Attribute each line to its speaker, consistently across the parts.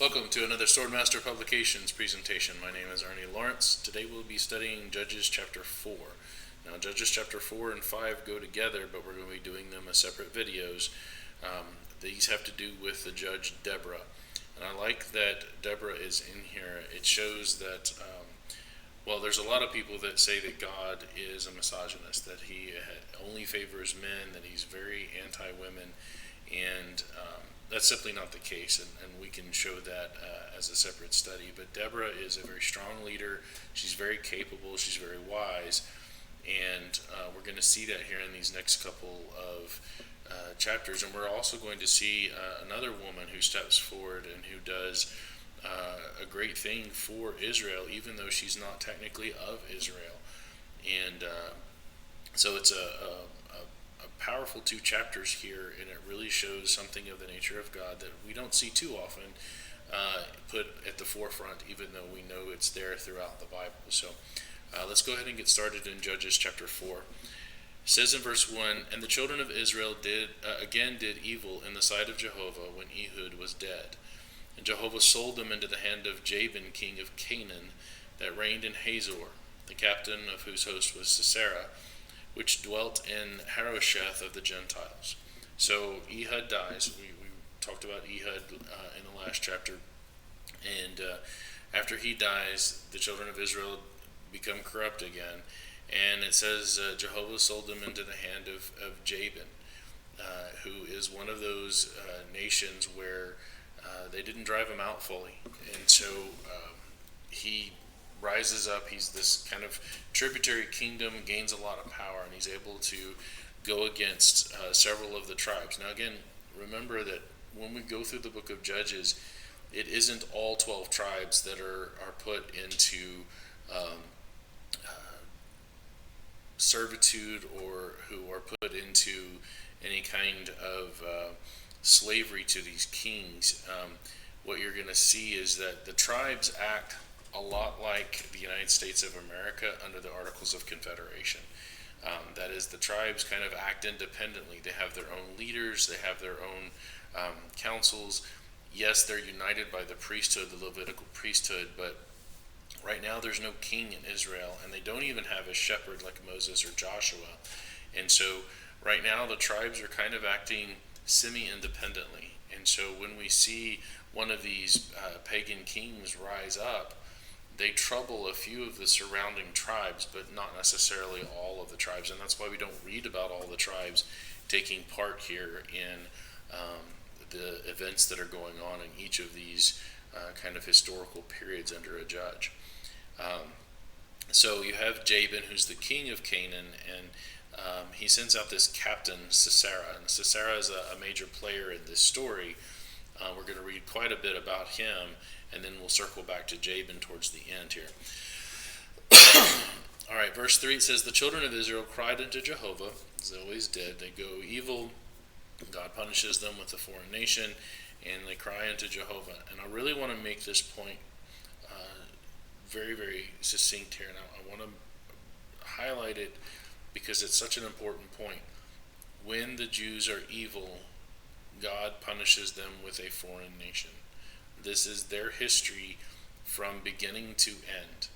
Speaker 1: Welcome to another Swordmaster Publications presentation. My name is Arnie Lawrence. Today we'll be studying Judges chapter 4. Now Judges chapter 4 and 5 go together, but we're going to be doing them as separate videos. These have to do with the judge Deborah. And I like that Deborah is in here. It shows that, there's a lot of people that say that God is a misogynist, that he only favors men, that he's very anti-women, and that's simply not the case, and we can show that as a separate study. But Deborah is a very strong leader. She's very capable. She's very wise, and we're going to see that here in these next couple of chapters. And we're also going to see another woman who steps forward and who does a great thing for Israel, even though she's not technically of Israel. And so it's a powerful 2 chapters here, and it really shows something of the nature of God that we don't see too often put at the forefront, even though we know it's there throughout the Bible. So let's go ahead and get started in Judges chapter 4. It says in verse 1, "And the children of Israel did evil in the sight of Jehovah when Ehud was dead. And Jehovah sold them into the hand of Jabin, king of Canaan, that reigned in Hazor, the captain of whose host was Sisera, which dwelt in Harosheth of the Gentiles." So Ehud dies. We talked about Ehud in the last chapter. And after he dies, the children of Israel become corrupt again. And it says Jehovah sold them into the hand of Jabin, who is one of those nations where they didn't drive him out fully. And so he rises up. He's this kind of tributary kingdom, gains a lot of power, and he's able to go against several of the tribes. Now again, remember that when we go through the book of Judges, it isn't all 12 tribes that are put into servitude or who are put into any kind of slavery to these kings. What you're going to see is that the tribes act a lot like the United States of America under the Articles of Confederation. That is, the tribes kind of act independently. They have their own leaders, they have their own councils. Yes, they're united by the priesthood, the Levitical priesthood, but right now there's no king in Israel, and they don't even have a shepherd like Moses or Joshua. And so right now the tribes are kind of acting semi-independently. And so when we see one of these pagan kings rise up, they trouble a few of the surrounding tribes, but not necessarily all of the tribes. And that's why we don't read about all the tribes taking part here in the events that are going on in each of these kind of historical periods under a judge. So you have Jabin, who's the king of Canaan, and he sends out this captain, Sisera. And Sisera is a major player in this story. We're going to read quite a bit about him, and then we'll circle back to Jabin towards the end here. All right, verse 3, it says, "The children of Israel cried unto Jehovah," as they always did. They go evil. God punishes them with a foreign nation, and they cry unto Jehovah. And I really want to make this point very, very succinct here, and I want to highlight it because it's such an important point. When the Jews are evil, God punishes them with a foreign nation. This is their history from beginning to end.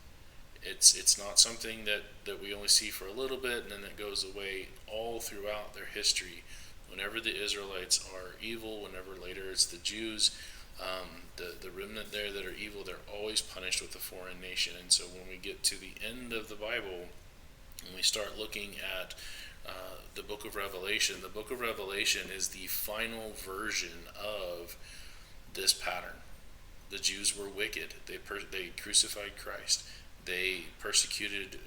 Speaker 1: It's not something that we only see for a little bit and then it goes away. All throughout their history, whenever the Israelites are evil, whenever later it's the Jews, the remnant there that are evil, they're always punished with a foreign nation. And so when we get to the end of the Bible and we start looking at the book of Revelation is the final version of this pattern. The Jews were wicked. They crucified Christ. They persecuted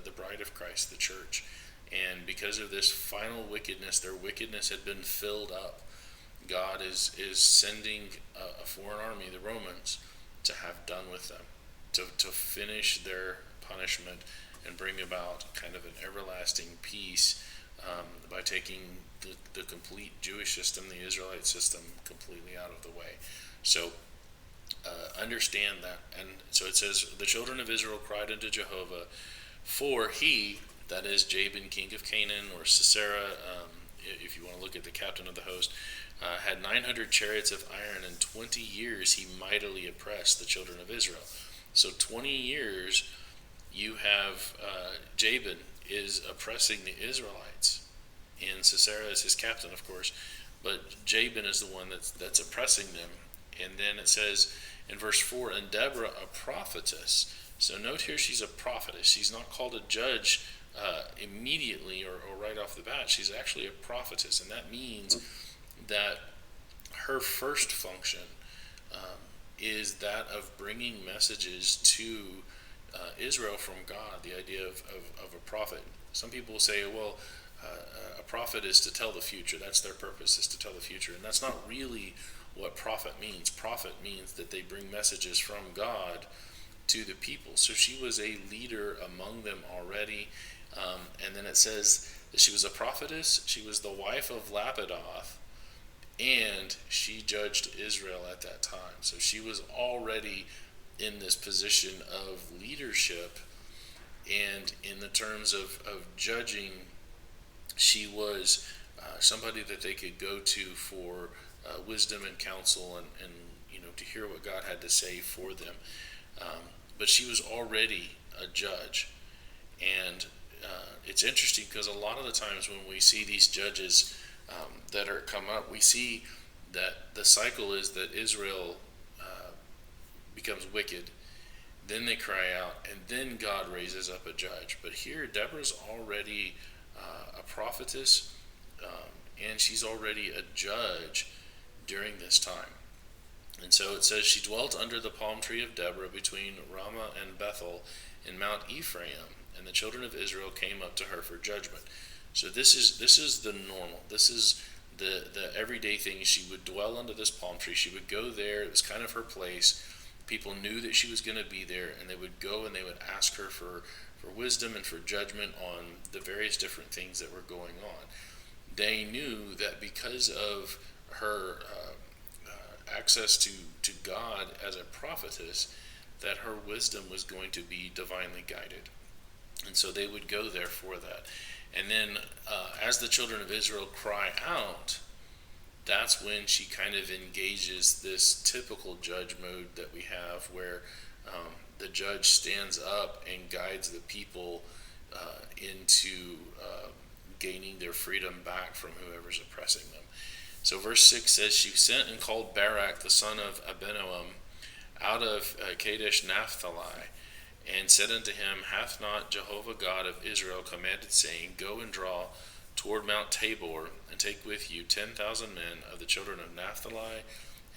Speaker 1: the bride of Christ, the church. And because of this final wickedness, their wickedness had been filled up. God is sending a foreign army, the Romans, to have done with them, to finish their punishment and bring about kind of an everlasting peace by taking the complete Jewish system, the Israelite system, completely out of the way. So understand that. And so it says, "The children of Israel cried unto Jehovah, for he," that is Jabin, king of Canaan, or Sisera, if you want to look at the captain of the host, had 900 chariots of iron, and 20 years he mightily oppressed the children of Israel. So 20 years you have Jabin is oppressing the Israelites, and Sisera is his captain, of course, but Jabin is the one that's oppressing them. And then it says in verse 4, and Deborah, a prophetess. So note here, she's a prophetess. She's not called a judge immediately or right off the bat. She's actually a prophetess, and that means that her first function is that of bringing messages to Israel from God, the idea of a prophet. Some people will say, well, a prophet is to tell the future. That's their purpose, is to tell the future. And that's not really what prophet means. Prophet means that they bring messages from God to the people. So she was a leader among them already. And then it says that she was a prophetess. She was the wife of Lapidoth, and she judged Israel at that time. So she was already in this position of leadership, and in the terms of judging, she was somebody that they could go to for wisdom and counsel, and to hear what God had to say for them. But she was already a judge, and it's interesting because a lot of the times when we see these judges that are come up, we see that the cycle is that Israel becomes wicked, then they cry out, and then God raises up a judge. But here, Deborah's already a prophetess, and she's already a judge during this time. And so it says, she dwelt under the palm tree of Deborah between Ramah and Bethel in Mount Ephraim, and the children of Israel came up to her for judgment. So this is the normal. This is the everyday thing. She would dwell under this palm tree. She would go there. It was kind of her place. People knew that she was going to be there, and they would go and they would ask her for wisdom and for judgment on the various different things that were going on. They knew that because of her access to God as a prophetess, that her wisdom was going to be divinely guided. And so they would go there for that. And then as the children of Israel cry out, that's when she kind of engages this typical judge mode that we have, where the judge stands up and guides the people into gaining their freedom back from whoever's oppressing them. So verse 6 says, she sent and called Barak the son of Abinoam out of Kadesh Naphtali, and said unto him, hath not Jehovah God of Israel commanded, saying, go and draw toward Mount Tabor, and take with you 10,000 men of the children of Naphtali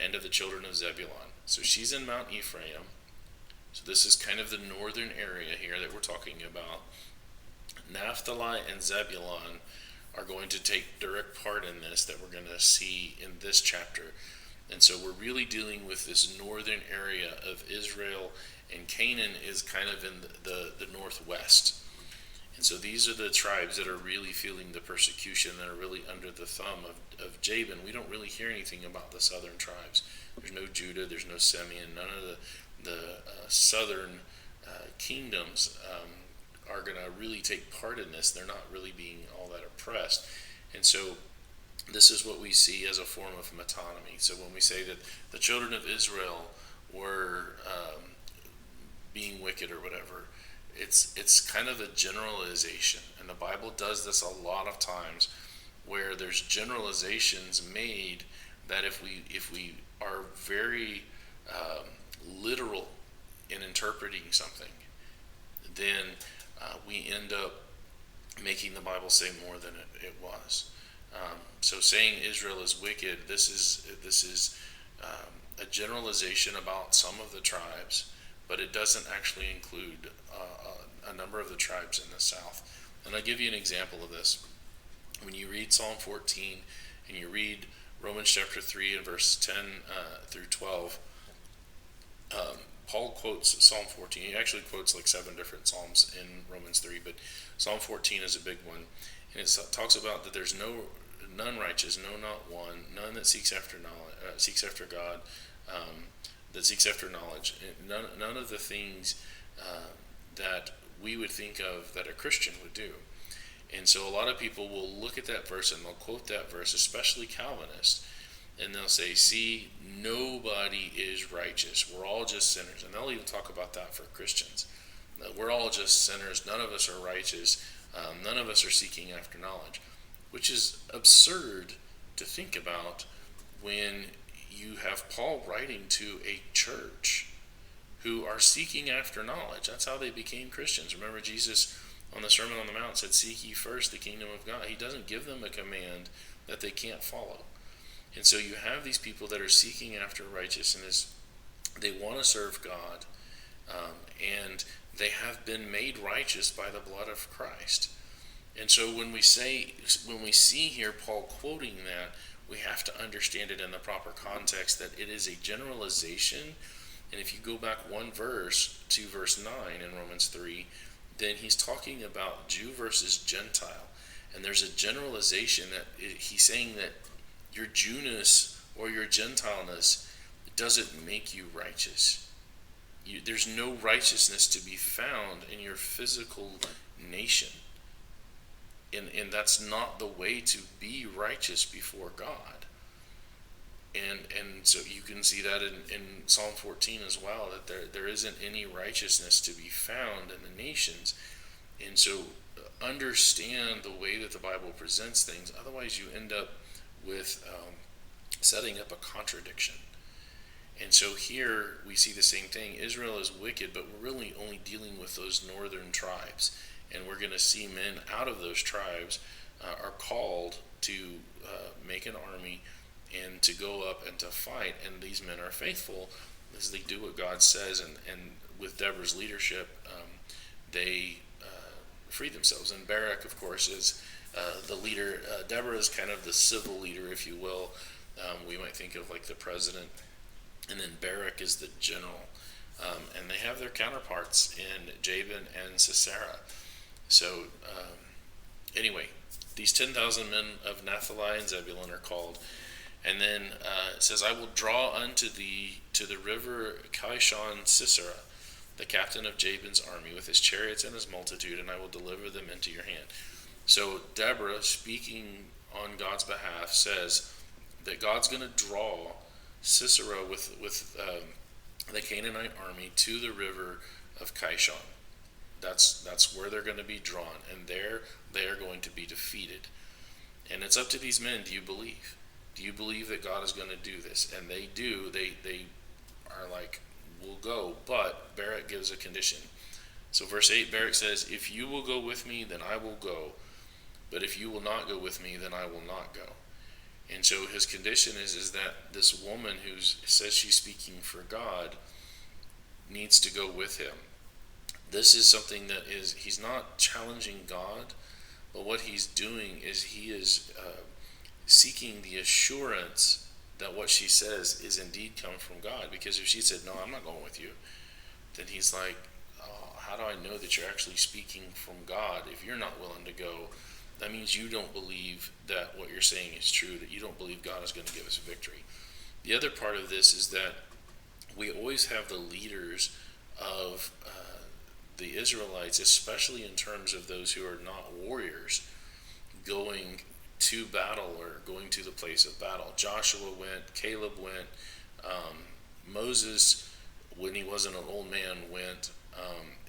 Speaker 1: and of the children of Zebulun. So she's in Mount Ephraim. So this is kind of the northern area here that we're talking about. Naphtali and Zebulun are going to take direct part in this, that we're going to see in this chapter. And so we're really dealing with this northern area of Israel, and Canaan is kind of in the northwest. And so these are the tribes that are really feeling the persecution, that are really under the thumb of Jabin. We don't really hear anything about the southern tribes. There's no Judah, there's no Simeon, none of the southern kingdoms are going to really take part in this. They're not really being all that oppressed. And so this is what we see as a form of metonymy. So when we say that the children of Israel were being wicked or whatever, it's kind of a generalization. And the Bible does this a lot of times, where there's generalizations made that if we are very literal in interpreting something, then we end up making the Bible say more than it was. So saying Israel is wicked, this is a generalization about some of the tribes, but it doesn't actually include a number of the tribes in the south. And I'll give you an example of this. When you read Psalm 14 and you read Romans chapter 3 and verse 10 through 12, Paul quotes Psalm 14. He actually quotes like 7 different Psalms in Romans 3, but Psalm 14 is a big one. And it talks about that there's none righteous, no, not one, none that seeks after knowledge, seeks after God, that seeks after knowledge. None of the things that we would think of that a Christian would do. And so a lot of people will look at that verse and they'll quote that verse, especially Calvinists, and they'll say, see, nobody is righteous. We're all just sinners. And they'll even talk about that for Christians. We're all just sinners. None of us are righteous. None of us are seeking after knowledge, which is absurd to think about when you have Paul writing to a church who are seeking after knowledge. That's how they became Christians. Remember, Jesus on the Sermon on the Mount said, seek ye first the kingdom of God. He doesn't give them a command that they can't follow. And so you have these people that are seeking after righteousness. They want to serve God, and they have been made righteous by the blood of Christ. And so when we see here Paul quoting that, we have to understand it in the proper context, that it is a generalization. And if you go back one verse to verse 9 in Romans 3, then he's talking about Jew versus Gentile. And there's a generalization that he's saying that your Jewness or your Gentileness doesn't make you righteous. There's no righteousness to be found in your physical nation. And that's not the way to be righteous before God. And so you can see that in Psalm 14 as well, that there isn't any righteousness to be found in the nations. And so understand the way that the Bible presents things. Otherwise you end up with setting up a contradiction. And so here we see the same thing. Israel is wicked, but we're really only dealing with those northern tribes. And we're going to see men out of those tribes are called to make an army and to go up and to fight. And these men are faithful as they do what God says. And with Deborah's leadership, they free themselves. And Barak, of course, is the leader. Deborah is kind of the civil leader, if you will. We might think of like the president. And then Barak is the general. And they have their counterparts in Jabin and Sisera. So, anyway, these 10,000 men of Naphtali and Zebulun are called. And then it says, I will draw unto thee to the river Kishon Sisera, the captain of Jabin's army, with his chariots and his multitude, and I will deliver them into your hand. So Deborah, speaking on God's behalf, says that God's going to draw Sisera with the Canaanite army to the river of Kishon. That's where they're going to be drawn, and there they are going to be defeated. And it's up to these men. Do you believe? Do you believe that God is going to do this? And they do. They are like, we'll go. But Barak gives a condition. So verse 8, Barak says, if you will go with me, then I will go. But if you will not go with me, then I will not go. And so his condition is that this woman who says she's speaking for God needs to go with him. This is something that he's not challenging God, but what he's doing is he is seeking the assurance that what she says is indeed come from God. Because if she said, no, I'm not going with you, then he's like, oh, how do I know that you're actually speaking from God if you're not willing to go? That means you don't believe that what you're saying is true, that you don't believe God is going to give us victory. The other part of this is that we always have the leaders of the Israelites, especially in terms of those who are not warriors, going to battle or going to the place of battle. Joshua went, Caleb went, Moses, when he wasn't an old man, went,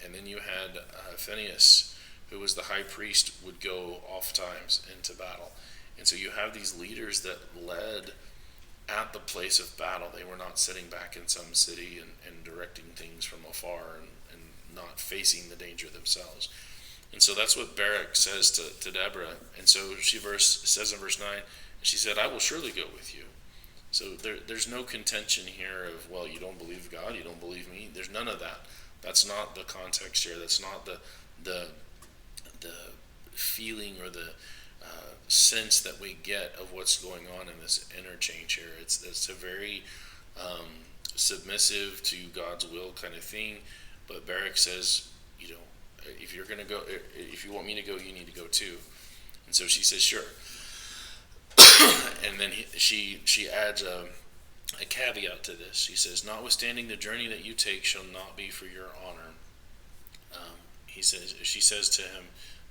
Speaker 1: and then you had Phinehas, who was the high priest, would go oft times into battle. And so you have these leaders that led at the place of battle. They were not sitting back in some city and directing things from afar and not facing the danger themselves. And so that's what Barak says to Deborah. And so she says in verse 9, she said, I will surely go with you. So there's no contention here of, well, you don't believe God, you don't believe me. There's none of that. That's not the context here. That's not the feeling or the sense that we get of what's going on in this interchange here. It's a very submissive to God's will kind of thing. But Barak says, if you're going to go, if you want me to go, you need to go too. And so she says, sure. And then she adds a caveat to this. She says, notwithstanding the journey that you take shall not be for your honor. She says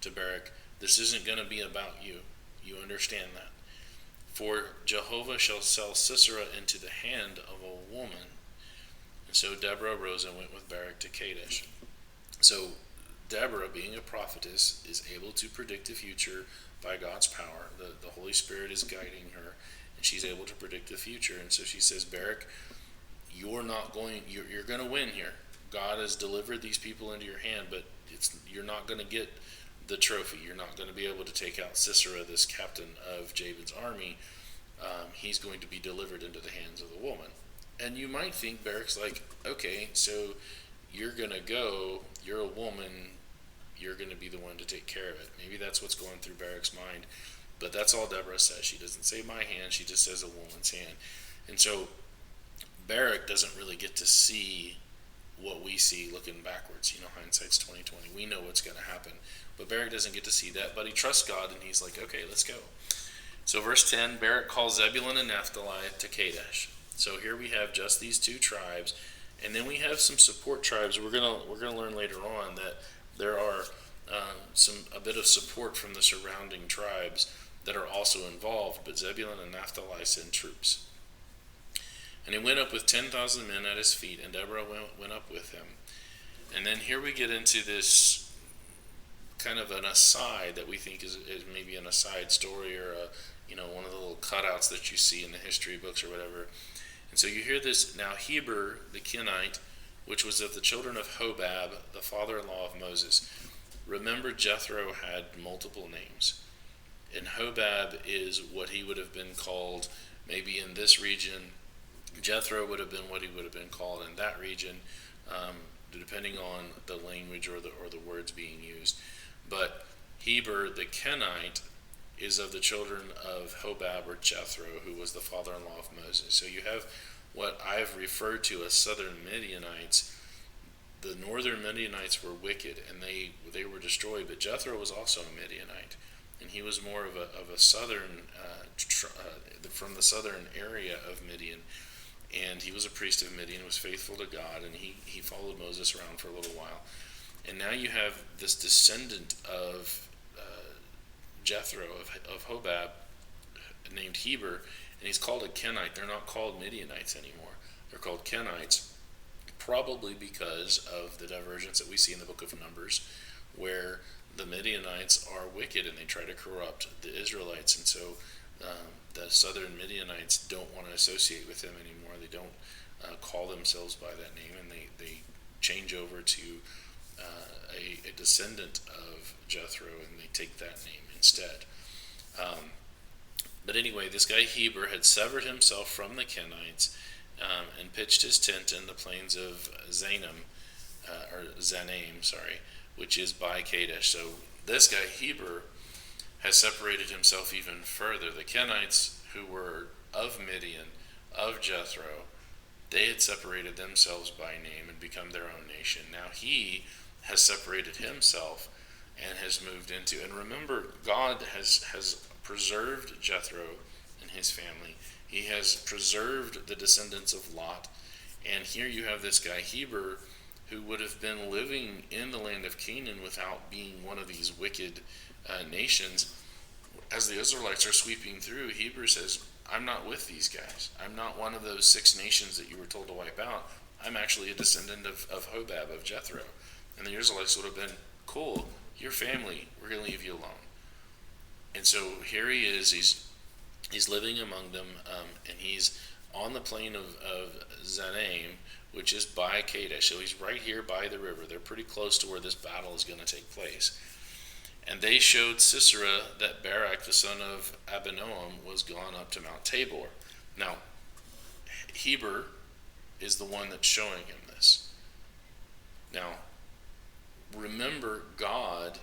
Speaker 1: to Barak, this isn't going to be about you. You understand that. For Jehovah shall sell Sisera into the hand of a woman. And so Deborah arose and went with Barak to Kadesh. So Deborah, being a prophetess, is able to predict the future by God's power. The Holy Spirit is guiding her, and she's able to predict the future. And so she says, Barak, you're going to win here. God has delivered these people into your hand, but you're not going to get the trophy. You're not going to be able to take out Sisera, this captain of Jabin's army. He's going to be delivered into the hands of the woman. And you might think Barak's like, okay, so you're going to go, you're a woman, you're going to be the one to take care of it. Maybe that's what's going through Barak's mind. But that's all Deborah says. She doesn't say my hand, she just says a woman's hand. And so Barak doesn't really get to see what we see looking backwards. Hindsight's 20/20. We know what's going to happen. But Barak doesn't get to see that, but he trusts God, and he's like, okay, let's go. So verse 10, Barak calls Zebulun and Naphtali to Kadesh. So here we have just these two tribes, and then we have some support tribes. We're gonna learn later on that there are a bit of support from the surrounding tribes that are also involved, but Zebulun and Naphtali send troops. And he went up with 10,000 men at his feet, and Deborah went up with him. And then here we get into this kind of an aside that we think is maybe an aside story, or one of the little cutouts that you see in the history books or whatever. And so you hear this, now Heber the Kenite, which was of the children of Hobab, the father-in-law of Moses. Remember, Jethro had multiple names, and Hobab is what he would have been called maybe in this region. Jethro would have been what he would have been called in that region, depending on the language or the words being used. But Heber the Kenite is of the children of Hobab or Jethro, who was the father-in-law of Moses. So you have what I've referred to as southern Midianites. The northern Midianites were wicked, and they were destroyed, but Jethro was also a Midianite, and he was more of a southern, from the southern area of Midian. And he was a priest of Midian, was faithful to God, and he followed Moses around for a little while. And now you have this descendant of Jethro, of Hobab, named Heber, and he's called a Kenite. They're not called Midianites anymore. They're called Kenites, probably because of the divergence that we see in the book of Numbers, where the Midianites are wicked and they try to corrupt the Israelites. And so the southern Midianites don't want to associate with them anymore. They don't call themselves by that name, and they change over to a descendant of Jethro, and they take that name instead. But anyway, this guy Heber had severed himself from the Kenites and pitched his tent in the plains of Zanaim, which is by Kadesh. So this guy Heber has separated himself even further. The Kenites, who were of Midian, of Jethro, they had separated themselves by name and become their own nation. Now he has separated himself and has moved into, and remember, God has preserved Jethro and his family. He has preserved the descendants of Lot. And here you have this guy Heber, who would have been living in the land of Canaan without being one of these wicked nations. As the Israelites are sweeping through, Heber says, I'm not with these guys. I'm not one of those 6 nations that you were told to wipe out. I'm actually a descendant of Hobab, of Jethro. And the Israelites would have been, cool, your family, we're going to leave you alone. And so here he is, he's living among them, and he's on the plain of Zanaim, which is by Kadesh. So he's right here by the river. They're pretty close to where this battle is going to take place. And they showed Sisera that Barak, the son of Abinoam, was gone up to Mount Tabor. Now, Heber is the one that's showing him this. Now, remember, God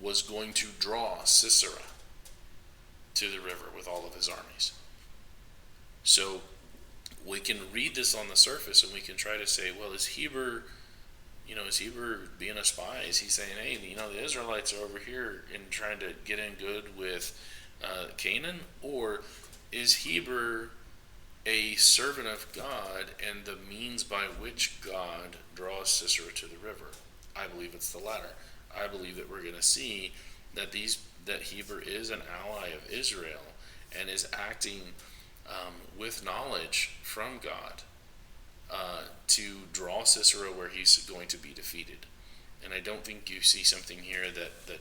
Speaker 1: was going to draw Sisera to the river with all of his armies. So we can read this on the surface and we can try to say, well, is Heber being a spy? Is he saying, hey, the Israelites are over here and trying to get in good with Canaan? Or is Heber a servant of God and the means by which God draws Sisera to the river? I believe it's the latter. I believe that we're going to see that Heber is an ally of Israel, and is acting with knowledge from God to draw Sisera where he's going to be defeated. And I don't think you see something here that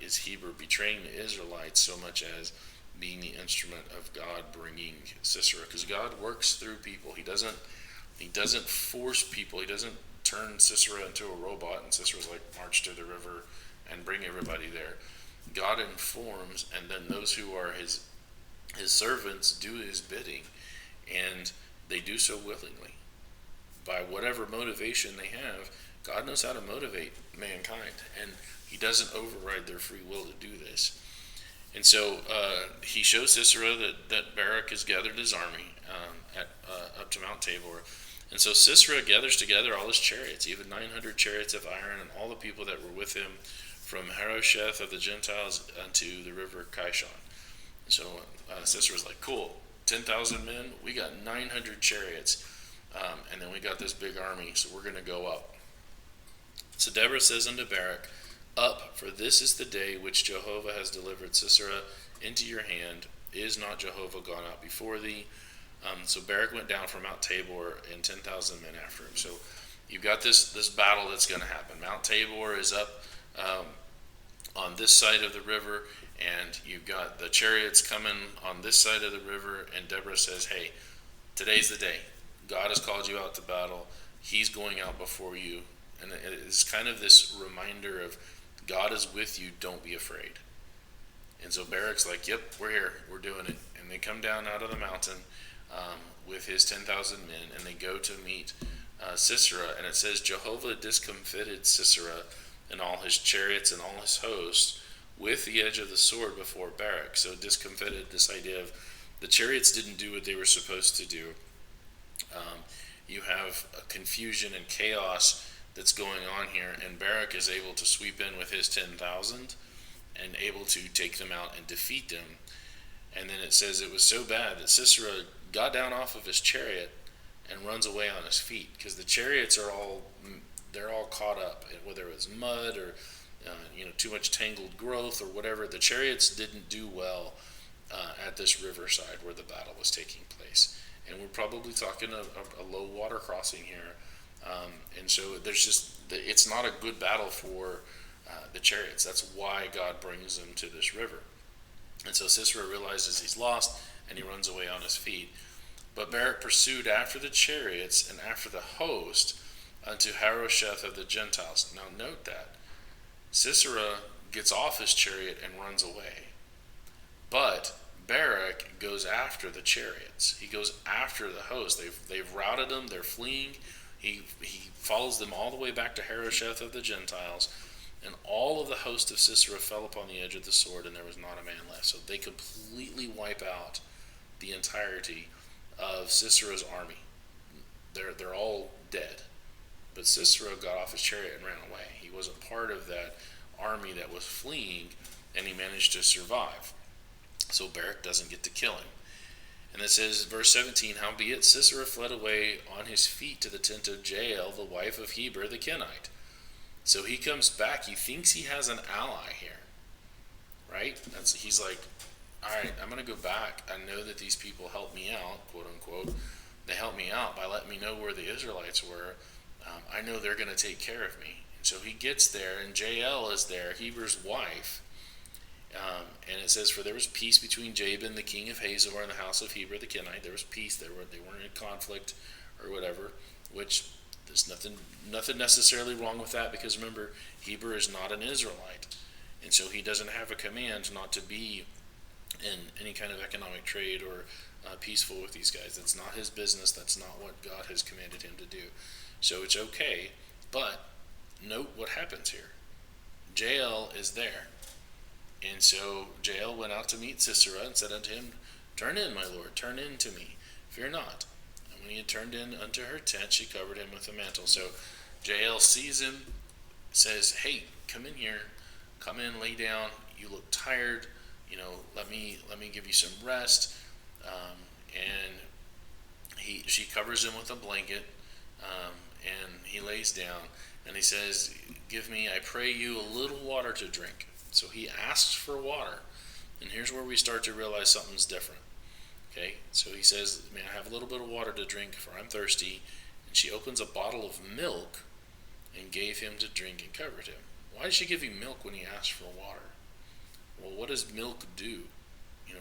Speaker 1: is Heber betraying the Israelites so much as being the instrument of God bringing Sisera, because God works through people. He doesn't force people. He doesn't turn Sisera into a robot and Sisera's like march to the river and bring everybody there. God informs, and then those who are his servants do his bidding, and they do so willingly. By whatever motivation they have, God knows how to motivate mankind, and he doesn't override their free will to do this. And so he shows Sisera that Barak has gathered his army up to Mount Tabor. And so Sisera gathers together all his chariots, even 900 chariots of iron, and all the people that were with him from Harosheth of the Gentiles unto the river Kishon. So Sisera's like, cool, 10,000 men, we got 900 chariots, and then we got this big army, so we're going to go up. So Deborah says unto Barak, up, for this is the day which Jehovah has delivered Sisera into your hand. Is not Jehovah gone out before thee? So Barak went down from Mount Tabor, and 10,000 men after him. So you've got this battle that's going to happen. Mount Tabor is up on this side of the river, and you've got the chariots coming on this side of the river, and Deborah says, hey, today's the day. God has called you out to battle. He's going out before you. And it's kind of this reminder of God is with you, don't be afraid. And so Barak's like, yep, we're here, we're doing it. And they come down out of the mountain with his 10,000 men, and they go to meet Sisera. And it says, Jehovah discomfited Sisera and all his chariots and all his hosts with the edge of the sword before Barak. So discomfited, this idea of the chariots didn't do what they were supposed to do. You have a confusion and chaos that's going on here, and Barak is able to sweep in with his 10,000 and able to take them out and defeat them. And then it says it was so bad that Sisera got down off of his chariot and runs away on his feet, because the chariots are all caught up, whether it was mud or too much tangled growth or whatever. The chariots didn't do well at this riverside where the battle was taking place, and we're probably talking a low water crossing here. And so it's not a good battle for the chariots. That's why God brings them to this river. And so Sisera realizes he's lost, and he runs away on his feet. But Barak pursued after the chariots and after the host unto Harosheth of the Gentiles. Now note that Sisera gets off his chariot and runs away. But Barak goes after the chariots. He goes after the host. They've routed them. They're fleeing. He follows them all the way back to Harosheth of the Gentiles, and all of the host of Sisera fell upon the edge of the sword, and there was not a man left. So they completely wipe out the entirety of Sisera's army. They're all dead. But Sisera got off his chariot and ran away. He wasn't part of that army that was fleeing, and he managed to survive. So Barak doesn't get to kill him. And it says, verse 17, howbeit Sisera fled away on his feet to the tent of Jael, the wife of Heber the Kenite. So he comes back. He thinks he has an ally here, right? He's like, all right, I'm going to go back. I know that these people helped me out, quote unquote. They helped me out by letting me know where the Israelites were. I know they're going to take care of me. And so he gets there, and Jael is there, Heber's wife. And it says, for there was peace between Jabin, the king of Hazor, and the house of Heber the Kenite. There was peace. They weren't in conflict or whatever, which there's nothing necessarily wrong with that, because remember, Heber is not an Israelite. And so he doesn't have a command not to be in any kind of economic trade or peaceful with these guys. That's not his business. That's not what God has commanded him to do. So it's okay, but note what happens here. Jael is there. And so Jael went out to meet Sisera and said unto him, turn in, my lord, turn in to me, fear not. And when he had turned in unto her tent, she covered him with a mantle. So Jael sees him, says, hey, come in here, come in, lay down, you look tired, let me give you some rest. And she covers him with a blanket, and he lays down, and he says, give me, I pray you, a little water to drink. So he asks for water, And here's where we start to realize something's different. Okay, so he says, "May I have a little bit of water to drink, for I'm thirsty?" And she opens a bottle of milk and gave him to drink and covered him. Why did she give him milk when he asked for water? Well, what does milk do?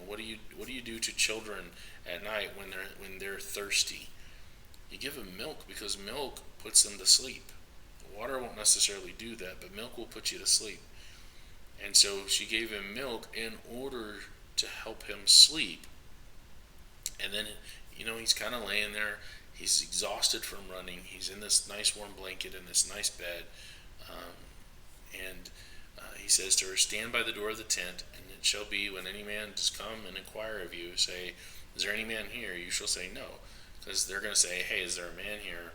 Speaker 1: What do you do to children at night when they're thirsty? You give them milk because milk puts them to sleep. Water won't necessarily do that, but milk will put you to sleep. And so she gave him milk in order to help him sleep. And then, he's kind of laying there. He's exhausted from running. He's in this nice warm blanket in this nice bed. And he says to her, "Stand by the door of the tent, and it shall be when any man does come and inquire of you, say, 'Is there any man here?' You shall say, 'No.'" Because they're going to say, "Hey, is there a man here?"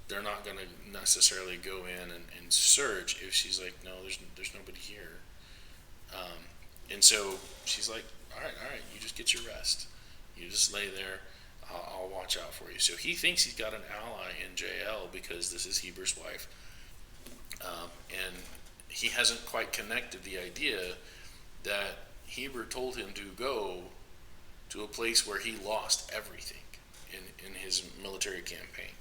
Speaker 1: They're not going to necessarily go in and search if she's like, "No, there's nobody here." And so she's like, all right, you just get your rest. You just lay there. I'll watch out for you. So he thinks he's got an ally in Jael because this is Heber's wife. And he hasn't quite connected the idea that Heber told him to go to a place where he lost everything in his military campaign.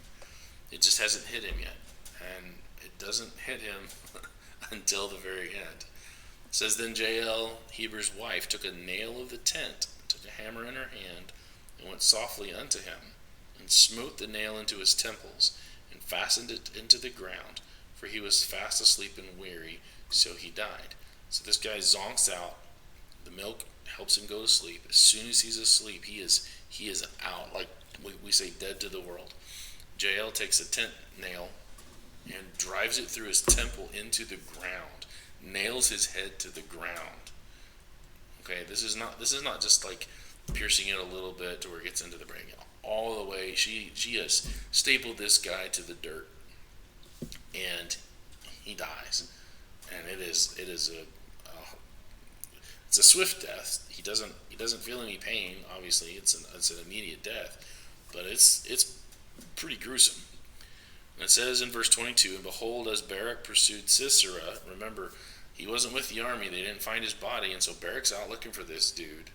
Speaker 1: It just hasn't hit him yet. And it doesn't hit him until the very end. It says, "Then Jael, Heber's wife, took a nail of the tent, took a hammer in her hand, and went softly unto him, and smote the nail into his temples, and fastened it into the ground, for he was fast asleep and weary, so he died." So this guy zonks out. The milk helps him go to sleep. As soon as he's asleep, he is out, like we say, dead to the world. Jael takes a tent nail and drives it through his temple into the ground, nails his head to the ground. Okay, this is not just like piercing it a little bit to where it gets into the brain. All the way, she has stapled this guy to the dirt, and he dies. And it's a swift death. He doesn't feel any pain. Obviously, it's an immediate death, but it's pretty gruesome. And it says in verse 22, "And behold, as Barak pursued Sisera," remember, he wasn't with the army. They didn't find his body, and so Barak's out looking for this dude.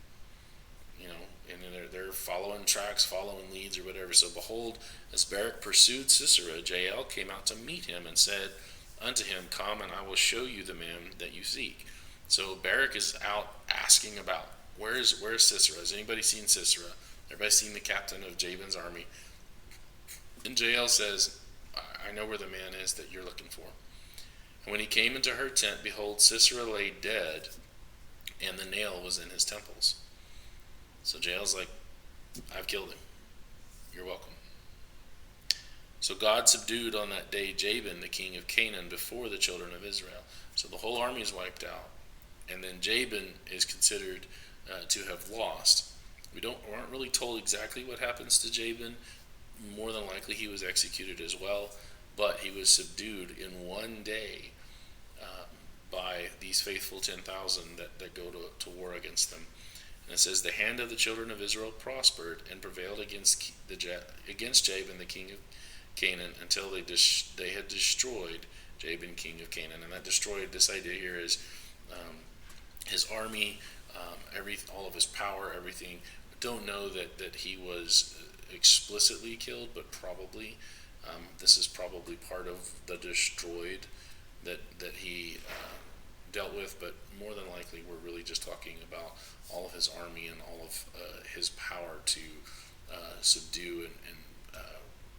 Speaker 1: And they're following tracks, following leads or whatever. So behold, as Barak pursued Sisera, Jael came out to meet him and said unto him, "Come, and I will show you the man that you seek." So Barak is out asking about, where's Sisera? Has anybody seen Sisera? Everybody seen the captain of Jabin's army? And Jael says, "I know where the man is that you're looking for." And when he came into her tent, behold, Sisera lay dead, and the nail was in his temples. So Jael's like, "I've killed him. You're welcome." So God subdued on that day Jabin, the king of Canaan, before the children of Israel. So the whole army is wiped out. And then Jabin is considered to have lost. We aren't really told exactly what happens to Jabin. More than likely he was executed as well. But he was subdued in one day by these faithful 10,000 that go to war against them. And it says, "The hand of the children of Israel prospered and prevailed against Jabin, the king of Canaan, until they had destroyed Jabin, king of Canaan." And that destroyed, this idea here is his army, all of his power, everything. Don't know that he was explicitly killed, but probably this is probably part of the destroyed that he dealt with. But more than likely, we're really just talking about all of his army and all of his power to subdue and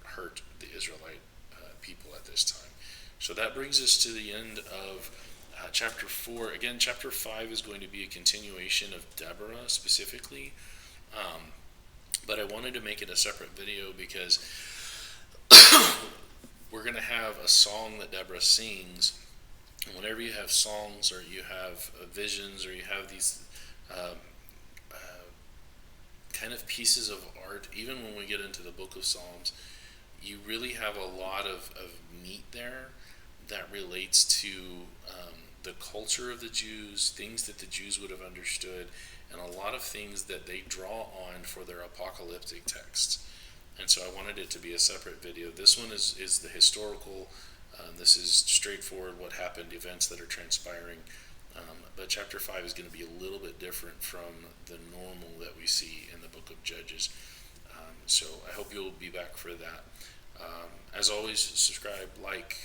Speaker 1: hurt the Israelite people at this time. So that brings us to the end of chapter 4. Again, chapter 5 is going to be a continuation of Deborah specifically, but I wanted to make it a separate video because we're going to have a song that Deborah sings. And whenever you have songs or you have visions or you have these kind of pieces of art, even when we get into the book of Psalms, you really have a lot of meat there that relates to the culture of the Jews, things that the Jews would have understood, and a lot of things that they draw on for their apocalyptic texts. And so I wanted it to be a separate video. This one is the historical. This is straightforward what happened, events that are transpiring. But chapter 5 is going to be a little bit different from the normal that we see in the book of Judges. So I hope you'll be back for that. As always, subscribe, like,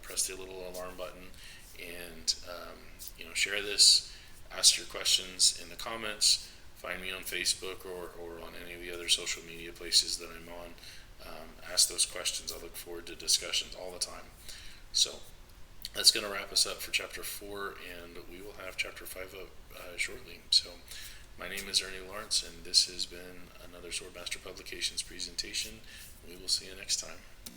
Speaker 1: press the little alarm button, and share this. Ask your questions in the comments. Find me on Facebook or on any of the other social media places that I'm on. Ask those questions. I look forward to discussions all the time. So that's going to wrap us up for chapter 4, and we will have chapter 5 up shortly. So my name is Ernie Lawrence, and this has been another Swordmaster Publications presentation. We will see you next time.